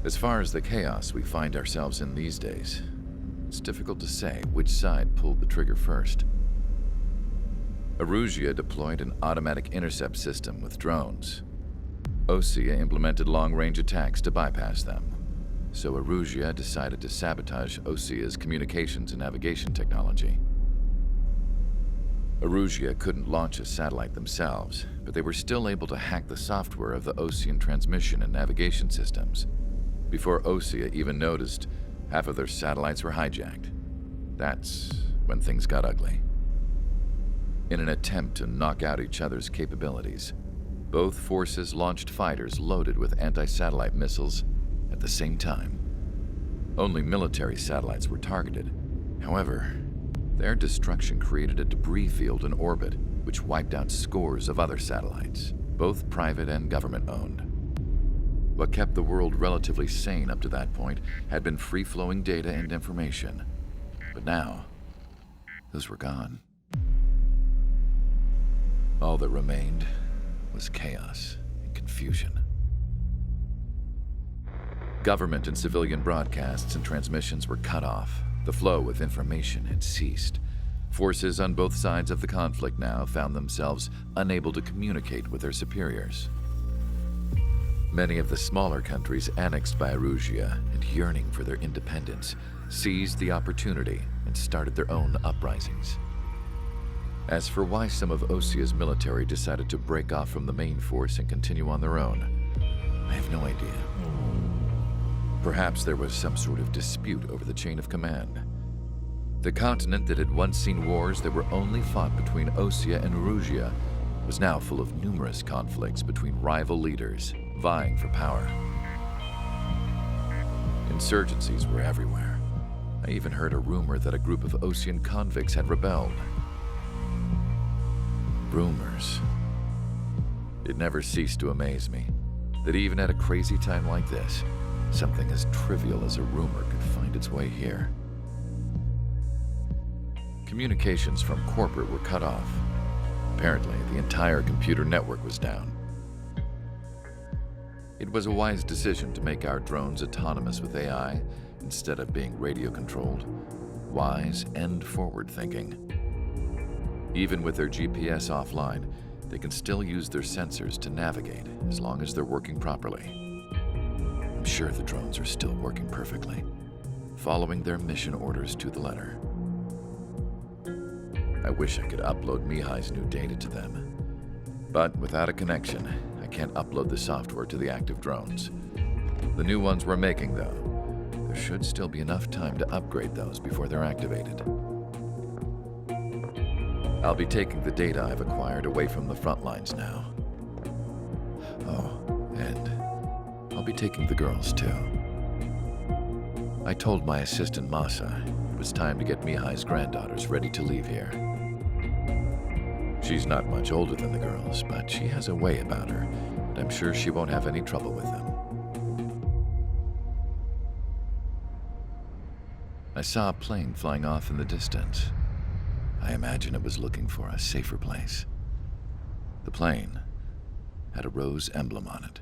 As far as the chaos we find ourselves in these days, it's difficult to say which side pulled the trigger first. Erusia deployed an automatic intercept system with drones. Osea implemented long-range attacks to bypass them. So Erusia decided to sabotage Osea's communications and navigation technology. Erusia couldn't launch a satellite themselves, but they were still able to hack the software of the Osean transmission and navigation systems. Before Osea even noticed, half of their satellites were hijacked. That's when things got ugly. In an attempt to knock out each other's capabilities, both forces launched fighters loaded with anti-satellite missiles at the same time. Only military satellites were targeted. However, their destruction created a debris field in orbit, which wiped out scores of other satellites, both private and government-owned. What kept the world relatively sane up to that point had been free-flowing data and information. But now, those were gone. All that remained was chaos and confusion. Government and civilian broadcasts and transmissions were cut off. The flow of information had ceased. Forces on both sides of the conflict now found themselves unable to communicate with their superiors. Many of the smaller countries annexed by Erusia and yearning for their independence seized the opportunity and started their own uprisings. As for why some of Osea's military decided to break off from the main force and continue on their own, I have no idea. Perhaps there was some sort of dispute over the chain of command. The continent that had once seen wars that were only fought between Osea and Erusia was now full of numerous conflicts between rival leaders vying for power. Insurgencies were everywhere. I even heard a rumor that a group of Osean convicts had rebelled. Rumors. It never ceased to amaze me that even at a crazy time like this, something as trivial as a rumor could find its way here. Communications from corporate were cut off. Apparently, the entire computer network was down. It was a wise decision to make our drones autonomous with AI instead of being radio-controlled. Wise and forward-thinking. Even with their GPS offline, they can still use their sensors to navigate as long as they're working properly. I'm sure the drones are still working perfectly, following their mission orders to the letter. I wish I could upload Mihai's new data to them. But without a connection, I can't upload the software to the active drones. The new ones we're making, though, there should still be enough time to upgrade those before they're activated. I'll be taking the data I've acquired away from the front lines now. Oh, and I'll be taking the girls too. I told my assistant Masa it was time to get Mihai's granddaughters ready to leave here. She's not much older than the girls, but she has a way about her, and I'm sure she won't have any trouble with them. I saw a plane flying off in the distance. I imagine it was looking for a safer place. The plane had a rose emblem on it.